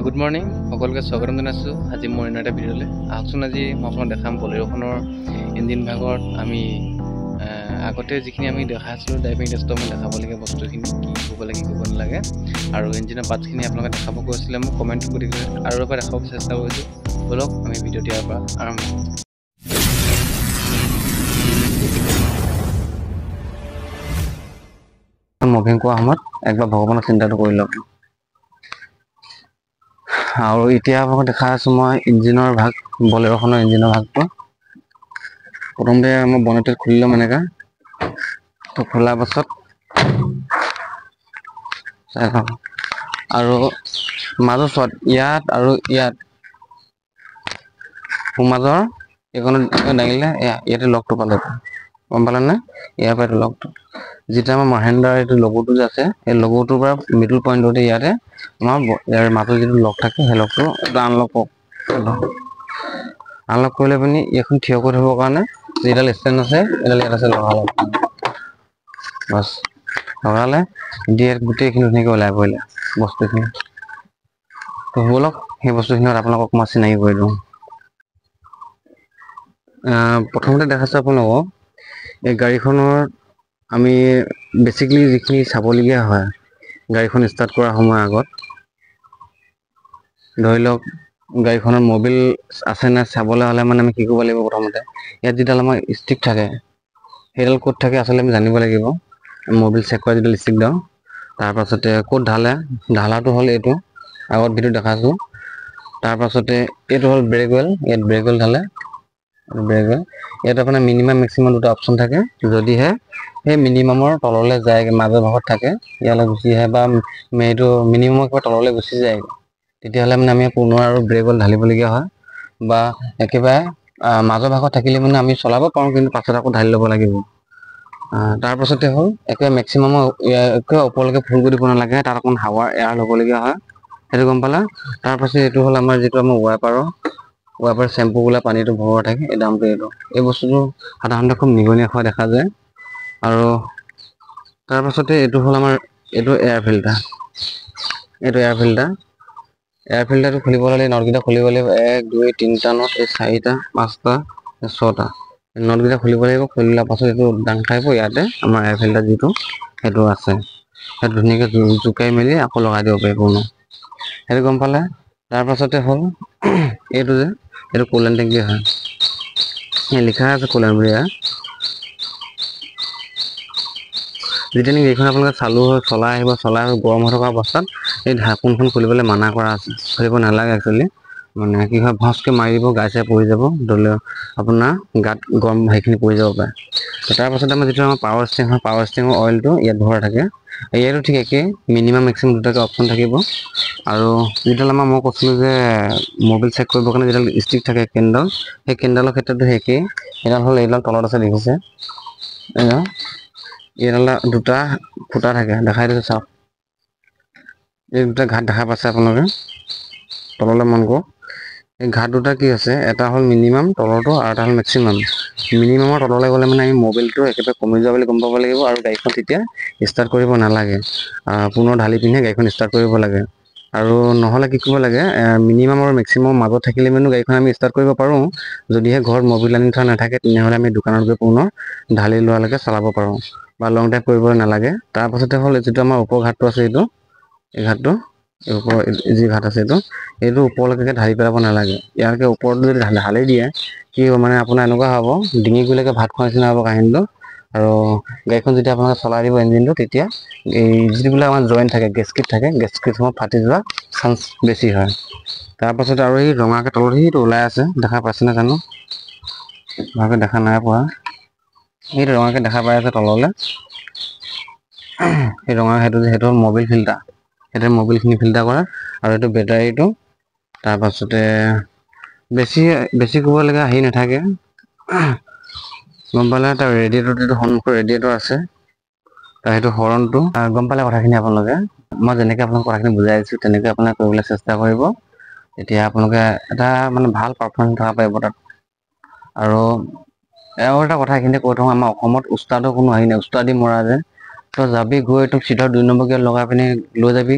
Good morning সকলোকে স্বাগতম জনাইছোঁ আজি মোৰ এটা ভিডিঅ'লৈ আহকচোন। আজি মই আপোনাক দেখাম বলেৰোখনৰ ইঞ্জিন ভাগত আমি আগতে যিখিনি আমি দেখাইছিলোঁ ড্ৰাইভিং টেষ্টত মই দেখাবলগীয়া বস্তুখিনি কি কৰিব লাগে কি কৰিব নালাগে আৰু ইঞ্জিনৰ পাৰ্টছখিনি আপোনালোকে দেখাব কৈছিলে মোক কমেণ্ট কৰি আৰু এবাৰ দেখাব চেষ্টা কৰিছোঁ। বলক আমি ভিডিঅ'টো ইয়াৰ পৰা আৰম্ভ কৰোঁ। মুভিং কৰাৰ সময়ত একবাৰ ভগৱানৰ চিন্তাটো কৰি লওক। আৰু এতিয়া আপোনাক দেখাই আছোঁ মই ইঞ্জিনৰ ভাগ, বলেৰোখনৰ ইঞ্জিনৰ ভাগটো। প্ৰথমতে মই বনেটত খুলি ল'ম এনেকৈ, তো খোলাৰ পাছত আৰু মাজৰ চোৱাত ইয়াত আৰু ইয়াত মাজৰ এইখনত দাঙিলে ইয়াতে লগটো পালে, গম পালেনে? ইয়াৰ পৰা এইটো লগটো যেতিয়া আমাৰ মহেন্দ্ৰাৰ এইটো লগটো যে আছে এই লগটোৰ পৰা মিডল পইণ্টতে ইয়াতে আমাৰ ইয়াৰ মাজৰ যিটো লক থাকে সেই লগটো আনলক কৰক। আনলক কৰিলে আপুনি এইখন থিয় কৰি থ'বৰ কাৰণে যিডাল ষ্টেণ্ড আছে এইডাল ইয়াত আছে লগালে, বাছ লগালে দিয়ে গোটেইখিনি ধুনীয়াকৈ ওলাই পৰিলে বস্তুখিনি। তো ব'লক সেই বস্তুখিনিত আপোনালোকক মই চিনাকি কৰি দিওঁ। প্ৰথমতে দেখাইছোঁ আপোনালোকক এই গাড়ীখনৰ আমি বেছিকলি যিখিনি চাবলগীয়া হয় গাড়ীখন ষ্টাৰ্ট কৰাৰ সময়ৰ আগত, ধৰি লওক গাড়ীখনৰ মবিল আছে নে চাবলৈ হ'লে মানে আমি কি কৰিব লাগিব। প্ৰথমতে ইয়াত যিডাল আমাৰ ষ্টিক থাকে সেইডাল ক'ত থাকে আচলতে আমি জানিব লাগিব। মবিল চেক কৰা যিডাল ষ্টিক দাও, তাৰপাছতে ক'ত ঢালে, ঢালাটো হ'ল এইটো আগত ভিডিঅ' দেখাইছোঁ। তাৰপাছতে এইটো হ'ল ব্ৰেক অইল, ইয়াত ব্ৰেক অইল ঢালে, ব্ৰেক অইল ইয়াত আপোনাৰ মিনিমাম মেক্সিমাম দুটা অপশ্যন থাকে। যদিহে সেই মিনিমামৰ তললৈ যায় মাজৰ ভাগত থাকে ইয়ালৈ গুচি আহে বা এইটো মিনিমামৰ কিবা তললৈ গুচি যায় তেতিয়াহ'লে মানে আমি পুনৰ আৰু ব্ৰেক অইল ঢালিবলগীয়া হয়। বা একেবাৰে মাজৰ ভাগত থাকিলে মানে আমি চলাব পাৰোঁ কিন্তু পাছত আকৌ ঢালি ল'ব লাগিব। তাৰপাছতে হ'ল একেবাৰে মেক্সিমামৰ একেবাৰে ওপৰলৈকে ফুল কৰি দিব নালাগে, তাত অকণ হাৱাৰ এয়াৰ ল'বলগীয়া হয়, সেইটো গম পালা। তাৰপাছত এইটো হ'ল আমাৰ যিটো আমাৰ ৱাইপাৰ চেম্পু বোলা পানীটো ভৰোৱা থাকে এই দামটো এইটো। এই বস্তুটো সাধাৰণতে খুব নিগনীয়া হোৱা দেখা যায়। আৰু তাৰপাছতে এইটো হ'ল আমাৰ এইটো এয়াৰ ফিল্টাৰ, এইটো এয়াৰ ফিল্টাৰ। এয়াৰ ফিল্টাৰটো খুলিব হ'লে নটকেইটা খুলিব লাগিব। 1 2 3টা নট, এই 4টা 5টা 6টা নটকেইটা খুলিব লাগিব। খুলিলে পাছত এইটো দাং খাই ইয়াতে আমাৰ এয়াৰ ফিল্টাৰ যিটো সেইটো আছে সেইটো ধুনীয়াকৈ জোকাই মেলি আকৌ লগাই দিব পাৰিব পুনৰ, সেইটো গম পালে। তাৰপাছতে হ'ল এইটো যে এইটো কুলেণ্ট টেংকি হয়, লিখা আছে কুলেণ্ট বুলি। যেতিয়া নেকি এইখন আপোনালোকে চলাই আহিব, চলাই গৰম হৈ থকা অৱস্থাত এই ঢাকোনখন খুলিবলৈ মানা কৰা আছে, খুলিব নালাগে একচুৱেলি। মানে কি হয় ভচকৈ মাৰি দিব, গাই চাই পৰি যাব, ধৰি আপোনাৰ গাত গৰম সেইখিনি পৰি যাব পাৰে। তাৰপাছত আমাৰ যিটো আমাৰ পাৱাৰ ষ্টিং হয়, পাৱাৰ ষ্টিঙৰ অইলটো ইয়াত ভৰা থাকে। ইয়াতো ঠিক একেই, মিনিমাম মেক্সিমাম দুটাকৈ অপশ্যন থাকিব। আৰু যিডাল আমাৰ মই কৈছিলোঁ যে মবিল চেক কৰিবৰ কাৰণে যিডাল ষ্টিক থাকে কেণ্ডাল, সেই কেণ্ডালৰ ক্ষেত্ৰতো একেই। এইডাল হ'ল এইডাল তলত আছে দেখিছে, এইডাল দুটা ফুটা থাকে, দেখাই দিছোঁ চাওক। এই দুটা ঘাট দেখা পাইছে আপোনালোকে, তললৈ মন কৰক। এই ঘাট দুটা কি আছে, এটা হ'ল মিনিমাম তলৰটো আৰু এটা হ'ল মেক্সিমাম। মিনিমামৰ তললৈ গ'লে মানে আমি মবিলটো একেবাৰে কমি যোৱা বুলি গম পাব লাগিব আৰু গাড়ীখন তেতিয়া ষ্টাৰ্ট কৰিব নালাগে, পুনৰ ঢালি পিনে গাড়ীখন ষ্টাৰ্ট কৰিব লাগে। আৰু নহ'লে কি কৰিব লাগে, মিনিমাম আৰু মেক্সিমামৰ মাজত থাকিলে মানে গাড়ীখন আমি ষ্টাৰ্ট কৰিব পাৰোঁ। যদিহে ঘৰত মবিল আনি থোৱা নাথাকে তেনেহ'লে আমি দোকানত গৈ পুনৰ ঢালি লোৱালৈকে চলাব পাৰোঁ বা লং ড্ৰাইভ কৰিব নালাগে। তাৰপাছতে হ'ল যিটো আমাৰ ওপৰ ঘাটটো আছে এইটো, এই ঘাটটো এই ওপৰ যি ঘাট আছে এইটো ওপৰলৈকে ঢালি পেলাব নালাগে। ইয়াৰকে ওপৰতো যদি ঢালি দিয়ে কি হ'ব মানে আপোনাৰ এনেকুৱা হ'ব ডিঙি গুৰিলৈকে ভাত খোৱাৰ নিচিনা হ'ব কাহিনীটো। আৰু গাড়ীখন যেতিয়া আপোনালোকে চলাই দিব ইঞ্জিনটো তেতিয়া এই যিবিলাক আমাৰ জইণ্ট থাকে, গেছকিট থাকে, গেছকিটসমূহ ফাটি যোৱা চান্স বেছি হয়। তাৰপাছত আৰু এই ৰঙাকৈ তলত সেইটো ওলাই আছে, দেখা পাইছেনে জানো, ভালকৈ দেখা নাই পোৱা। সেইটো ৰঙাকৈ দেখা পাই আছে তললৈ, সেই ৰঙা সেইটো হ'ল মবিল ফিল্টাৰ, সেইটো মবিলখিনি ফিল্টাৰ কৰে। আৰু এইটো বেটাৰীটো। তাৰপাছতে বেছি ক'বলগীয়া হেৰি নাথাকে, গম পালে। তাৰ ৰেডিয়েটৰটো যিটো সন্মুখৰ ৰেডিয়েটৰ আছে, তাৰ সেইটো হৰণটো গম পালে কথাখিনি আপোনালোকে। মই যেনেকৈ আপোনালোক কথাখিনি বুজাই দিছোঁ তেনেকৈ আপোনালোকে কৰিবলৈ চেষ্টা কৰিব, তেতিয়া আপোনালোকে এটা মানে ভাল পাৰফৰ্মেঞ্চ থকা পাৰিব তাত। আৰু এটা কথা এইখিনিতে কৈ থওঁ, আমাৰ অসমত উস্তাদৰ কোনো হেৰি নাই, উস্তাদি মৰা যে তই যাবি গৈ তোক চিধা 2 নম্বৰ গিয়েৰত লগাই পিনি লৈ যাবি,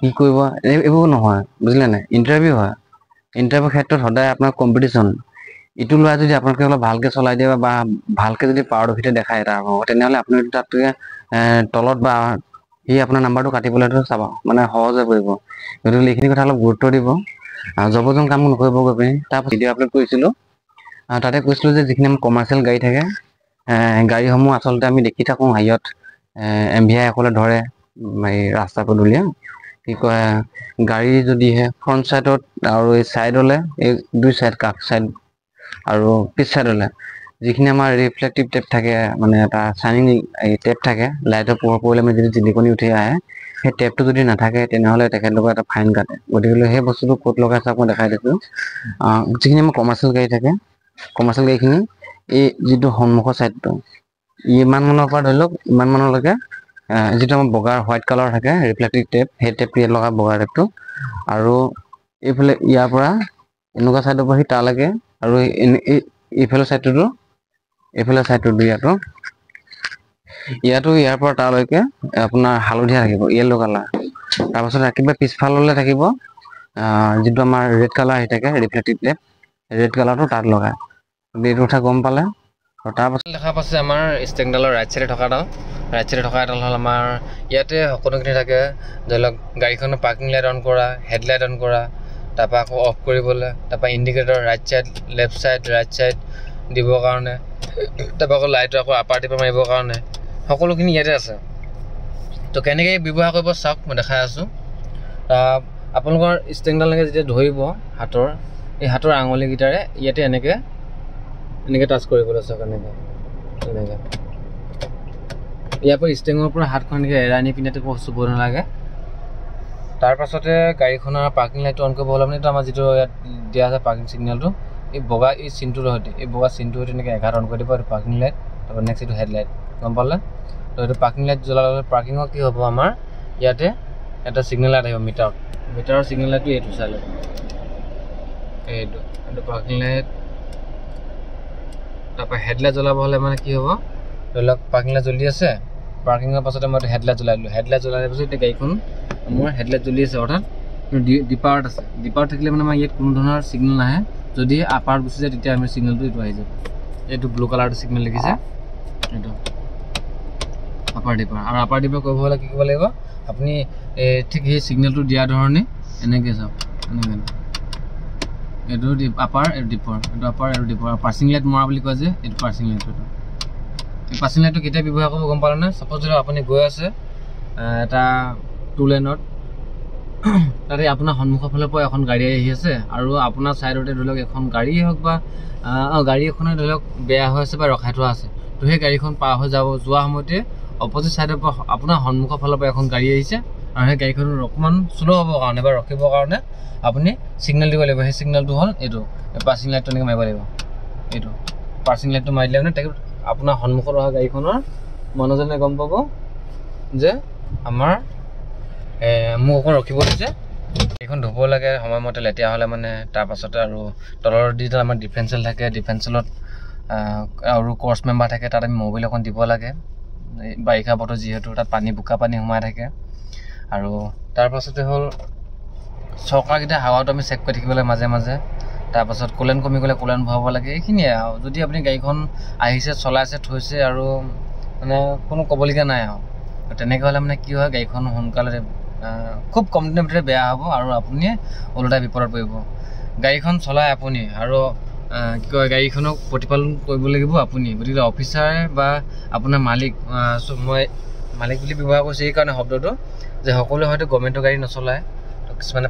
কি কৰিব এইবোৰ নহয়, বুজিলে নাই? ইণ্টাৰভিউ হয়, ইণ্টাৰভিউ ক্ষেত্ৰত সদায় আপোনাৰ কম্পিটিশ্যন। ইটো ল'ৰাই যদি আপোনালোকে অলপ ভালকৈ চলাই দিয়ে বা ভালকৈ যদি পাৰদৰ্শিতা দেখায় তাৰ ভাগত, তেনেহ'লে আপুনি তাতকৈ তলত বা সি আপোনাৰ নাম্বাৰটো কাটিবলৈতো চাব মানে সহজ হৈ পৰিব। গতিকে এইখিনি কথা অলপ গুৰুত্ব দিব। জবৰজন কাম নকৰিব গৈ পিনি। তাৰপাছত ভিডিঅ' আপলোড কৰিছিলোঁ, তাতে কৈছিলোঁ যে যিখিনি আমাৰ কমাৰ্চিয়েল গাড়ী থাকে, গাড়ীসমূহ আচলতে আমি দেখি থাকোঁ হাইত MVI সকলে ধৰে এই ৰাস্তা পদূলিয়ে, কি কয় গাড়ী যদিহে ফ্ৰণ্ট চাইডত আৰু এই চাইডলে, এই দুই চাইড কাষ চাইড আৰু পিছ চাইডলে যিখিনি আমাৰ ৰিফ্লেক্টিভ টেপ থাকে, মানে এটা চাইনিং এই টেপ থাকে, লাইটৰ পোহৰ পৰিলে আমি যদি জিলিকনি উঠি আহে, সেই টেপটো যদি নাথাকে তেনেহ'লে তেখেতলোকৰ এটা ফাইন কাটে। গতিকে সেই বস্তুটো ক'ত লগাইছে মই দেখাই দিছোঁ। যিখিনি আমাৰ কমাৰ্চিয়েল গাড়ী থাকে, কমাৰ্চিয়েল গাড়ীখিনি এই যিটো সন্মুখৰ ছাইডটো ইমান মানৰ পৰা ধৰি লওক ইমান মানলৈকে, যিটো আমাৰ বগা হোৱাইট কালাৰ থাকে ৰিফ্লেক্টিভ টেপ, সেই টেপটো ইয়াত লগা বগা টেপটো, আৰু এইফালে ইয়াৰ পৰা এনেকুৱা ছাইডৰ পৰা সি তালৈকে, আৰু এইফালে ছাইডটোতো ইয়াৰ পৰা তালৈকে আপোনাৰ হালধীয়া থাকিব, য়েল্লো কালাৰ। তাৰপাছত একেবাৰে পিছফাললৈ থাকিব যিটো আমাৰ ৰেড কালাৰ আহি থাকে ৰিফ্লেক্টিভ টেপ, ৰেড কালাৰটো তাত লগায়। এইটো কথা গম পালে। আৰু তাৰপাছত দেখা পাইছে আমাৰ ষ্টেংডালৰ ৰাইট চাইডে থকা এডাল হ'ল আমাৰ ইয়াতে সকলোখিনি থাকে। ধৰি লওক গাড়ীখনৰ পাৰ্কিং লাইট অন কৰা, হেডলাইট অন কৰা, তাৰপৰা আকৌ অফ কৰিবলৈ, তাৰপৰা indicator right side, left side, right side দিবৰ কাৰণে, তাৰপৰা আকৌ লাইটৰ আকৌ আপাৰ টিপাৰ মাৰিবৰ কাৰণে, সকলোখিনি ইয়াতে আছে। তো কেনেকৈ ব্যৱহাৰ কৰিব চাওক, মই দেখাই আছোঁ। আপোনালোকৰ ষ্টেংডাললৈকে যেতিয়া ধৰিব হাতৰ, এই হাতৰ আঙুলিকেইটাৰে ইয়াতে এনেকৈ টাচ কৰিবলৈ চাওক, এনেকৈ ইয়াৰ পৰা ষ্টেঙৰ পৰা হাতখন এনেকৈ এৰাই নি পিনে চুব নালাগে। তাৰপাছতে গাড়ীখনৰ পাৰ্কিং লাইটটো অন কৰিব হ'লে মানে এইটো আমাৰ যিটো ইয়াত দিয়া আছে পাৰ্কিং ছিগনেলটো, এই বগা এই চিনটোৰ সৈতে, এনেকৈ এঘাত অন কৰি দিব। এইটো পাৰ্কিং লাইট, তাৰপৰা নেক্সট এইটো হেডলাইট, গম পালে? তো এইটো পাৰ্কিং লাইট জ্বলালে পাৰ্কিঙত কি হ'ব, আমাৰ ইয়াতে এটা ছিগনেল লাইট আহিব মিটাৰৰ ছিগনেল লাইটটো এইটো চাই লওক, এইটো পাৰ্কিং লাইট। তাৰপৰা হেডলাইট জ্বলাব হ'লে মানে কি হ'ব, ধৰি লওক পাৰ্কিং লাইট জ্বলি আছে, পাৰ্কিঙৰ পাছতে মই হেডলাইট জ্বলাই দিলোঁ। হেডলাইট জ্বলাই দিয়াৰ পাছত এতিয়া গাড়ীখন মোৰ হেডলাইট জ্বলি আছে, অৰ্থাৎ ডিপাৰত আছে। ডিপাৰত থাকিলে মানে আমাৰ ইয়াত কোনো ধৰণৰ ছিগনেল নাহে। যদি আপাৰত গুচি যায় তেতিয়া আমি ছিগনেলটো এইটো আহি যাব, এইটো ব্লু কালাৰটো ছিগনেল লিখিছে, এইটো আপাৰ ডিপাৰ। আৰু আপাৰ ডিপাৰ কৰিব হ'লে কি কৰিব লাগিব, আপুনি ঠিক সেই ছিগনেলটো দিয়া ধৰণে এনেকৈ চাওক, এনেকৈ এইটো আপাৰ, এইটো ডিপাৰ, এইটো আপাৰ, এইটো ডিপাৰ। পাৰ্চিং লাইট মৰা বুলি কয় যে, এইটো পাৰ্চিং লাইটটো। এই পাৰ্চিং লাইটটো কেতিয়া ব্যৱহাৰ কৰিব গম পালেনে? ছাপ'জ যদি আপুনি গৈ আছে এটা 2 লেনত, তাতে আপোনাৰ সন্মুখৰ ফালৰ পৰা এখন গাড়ী আহি আছে, আৰু আপোনাৰ ছাইডতে ধৰি লওক এখন গাড়ীয়ে হওক বা গাড়ী এখনে ধৰি লওক বেয়া হৈ আছে বা ৰখাই থোৱা আছে। তো সেই গাড়ীখন পাৰ হৈ যোৱা সময়তে অপজিট ছাইডৰ পৰা আপোনাৰ সন্মুখৰ ফালৰ পৰা এখন গাড়ী আহিছে, আৰু সেই গাড়ীখন অকণমান শ্ল' হ'বৰ কাৰণে বা ৰখিবৰ কাৰণে আপুনি ছিগনেল দিব লাগিব। সেই ছিগনেলটো হ'ল এইটো, পাৰ্চিং লাইটটো এনেকৈ মাৰিব লাগিব। এইটো পাৰ্চিং লাইটটো মাৰি দিলে মানে আপোনাৰ সন্মুখত অহা গাড়ীখনৰ মানুহজনে গম পাব যে আমাৰ মোক অকণ ৰখিব দিছে, এইখন ধুব লাগে সময়মতে, লেতেৰা হ'লে মানে। তাৰপাছতে আৰু তলৰ যিটো আমাৰ ডিফেন্সেল থাকে, ডিফেন্সেলত আৰু কৰ্চ মেম্বাৰ থাকে, তাত আমি মোবিল অকণ দিব লাগে। বাৰিষা বতৰ যিহেতু, তাত বোকা পানী সোমাই থাকে। আৰু তাৰপাছতে হ'ল চৰকাৰকেইটা হাৱাটো আমি চেক কৰি থাকিব লাগে মাজে মাজে। তাৰপাছত কুলেন কমি গ'লে কুলেন ভৰাব লাগে, এইখিনিয়ে আৰু। যদি আপুনি গাড়ীখন আহিছে, চলাইছে, থৈছে আৰু মানে কোনো ক'বলগীয়া নাই আৰু, তেনেকৈ হ'লে মানে কি হয়, গাড়ীখন সোনকালে খুব কম দিনৰ ভিতৰতে বেয়া হ'ব আৰু আপুনি ওলোটাই বিপদত পৰিব। গাড়ীখন চলাই আপুনি আৰু কি কয়, গাড়ীখনক প্ৰতিপালন কৰিব লাগিব আপুনি। গতিকে অফিচাৰ বা আপোনাৰ মালিক, মই মালিক বুলি ব্যৱহাৰ কৰিছোঁ এইকাৰণে শব্দটো, যে সকলোৱে হয়তো গভৰ্ণমেণ্টৰ গাড়ী নচলায়, কিছুমানে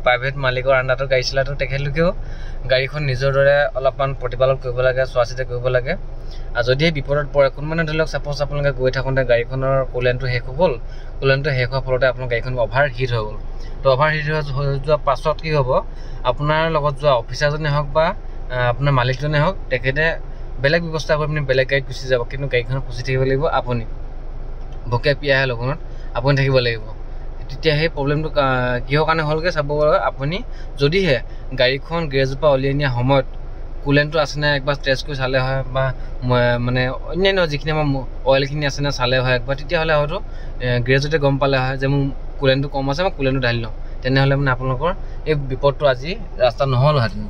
প্ৰাইভেট মালিকৰ আণ্ডাৰত গাড়ী চলায়। তেখেতলোকেও গাড়ীখন নিজৰ দৰে অলপমান প্ৰতিপালন কৰিব লাগে, চোৱা চিতা কৰিব লাগে। আৰু যদিহে বিপদত পৰে, কোনোবানে ধৰি লওক ছাপ'জ আপোনালোকে গৈ থাকোঁতে গাড়ীখনৰ কুলেনটো শেষ হৈ গ'ল, কুলেনটো শেষ হোৱাৰ ফলতে আপোনাৰ গাড়ীখন অভাৰ হিট হৈ গ'ল। তো অভাৰ হিট হৈ যোৱাৰ পাছত কি হ'ব, আপোনাৰ লগত যোৱা অফিচাৰজনে হওক বা আপোনাৰ মালিকজনে হওক, তেখেতে বেলেগ ব্যৱস্থা কৰি আপুনি বেলেগ গাড়ীত গুচি যাব, কিন্তু গাড়ীখনত ফচি থাকিব লাগিব আপুনি, ভোকে পিয়াহে লঘোণত আপুনি থাকিব লাগিব। তেতিয়া সেই প্ৰব্লেমটো কিহৰ কাৰণে হ'লগৈ চাব, আপুনি যদিহে গাড়ীখন গেৰেজৰ পৰা উলিয়াই নিয়াৰ সময়ত কুলেনটো আছেনে একবাৰ টেষ্ট কৰি চালে হয়, বা মানে অন্যান্য যিখিনি আমাৰ অইলখিনি আছেনে চালে হয় একবাৰ, তেতিয়াহ'লে হয়তো গেৰেজতে গম পালে হয় যে মোৰ কুলেণ্টটো কম আছে মই কুলেণ্টটো ঢালি লওঁ তেনেহ'লে মানে আপোনালোকৰ এই বিপদটো আজি ৰাস্তাত নহ'লহেঁতেন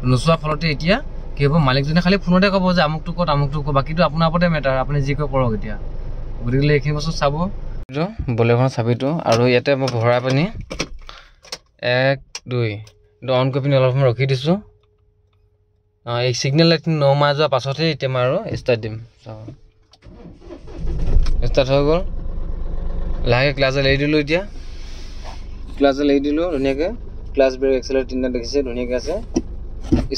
নোচোৱাৰ ফলতে এতিয়া কি হ'ব মালিকজনে খালি ফোনতে ক'ব যে আমুকটো ক'ত বাকীটো আপোনাৰ ওপৰতে মেটাৰ আপুনি যি কয় কৰক এতিয়া গতিকে এইখিনি বস্তু চাব বলেৰোখনৰ চাবিটো আৰু ইয়াতে মই ভৰাই পানি 1 2 এইটো অন কৰি পিনি অলপ সময় ৰখি দিছোঁ এই ছিগনেল লাইটখিনি নমাই যোৱাৰ পাছতহে এতিয়া মই আৰু ষ্টাৰ্ট দিম ষ্টাৰ্ট হৈ গ'ল লাহেকৈ ক্লাছডাল এৰি দিলোঁ এতিয়া ক্লাছডাল এৰি দিলোঁ ধুনীয়াকৈ ক্লাছ ব্ৰেক এক্সেলাৰেটৰ তিনিটা দেখিছে ধুনীয়াকৈ আছে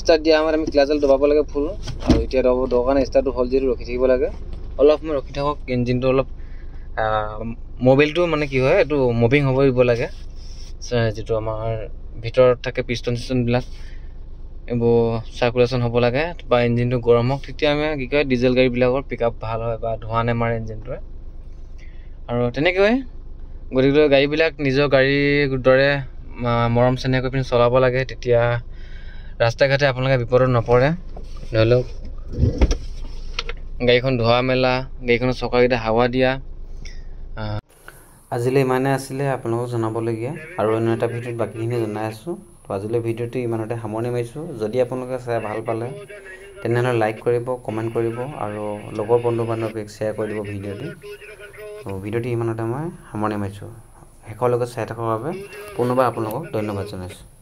ষ্টাৰ্ট দিয়া সময়ত আমি ক্লাছডাল দবাব লাগে ফুল আৰু এতিয়া দৰকাৰ নাই ষ্টাৰ্টটো হ'ল যিহেতু ৰখি থাকিব লাগে অলপ সময় ৰখি থাকক ইঞ্জিনটো অলপ মোবিলটো মানে কি হয় এইটো মুভিং হ'ব দিব লাগে যিটো আমাৰ ভিতৰত থাকে পিষ্টন চিষ্টনবিলাক এইবোৰ চাৰ্কুলেশ্যন হ'ব লাগে বা ইঞ্জিনটো গৰম হওক তেতিয়া আমি কি কয় ডিজেল গাড়ীবিলাকৰ পিক আপ ভাল হয় বা ধোঁৱা নেমাৰে ইঞ্জিনটোৱে আৰু তেনেকৈ গতিকে গাড়ীবিলাক নিজৰ গাড়ীৰ দৰে মৰম চেনেহ কৰি পিনি চলাব লাগে তেতিয়া ৰাস্তা ঘাটে আপোনালোকে বিপদত নপৰে ধৰি লওক গাড়ীখন ধোৱা মেলা গাড়ীখনৰ চকাকেইটা হাৱা দিয়া আজিলৈ ইমানে আছিলে আপোনালোকক জনাবলগীয়া আৰু অন্য এটা ভিডিঅ'ত বাকীখিনি জনাই আছোঁ তো আজিলৈ ভিডিঅ'টো ইমানতে সামৰণি মাৰিছোঁ যদি আপোনালোকে চাই ভাল পালে তেনেহ'লে লাইক কৰিব কমেণ্ট কৰিব আৰু লগৰ বন্ধু বান্ধৱীক শ্বেয়াৰ কৰি দিব ভিডিঅ'টো তো ভিডিঅ'টো ইমানতে মই সামৰণি মাৰিছোঁ শেষলৈকে চাই থকাৰ বাবে পুনৰবাৰ আপোনালোকক ধন্যবাদ জনাইছোঁ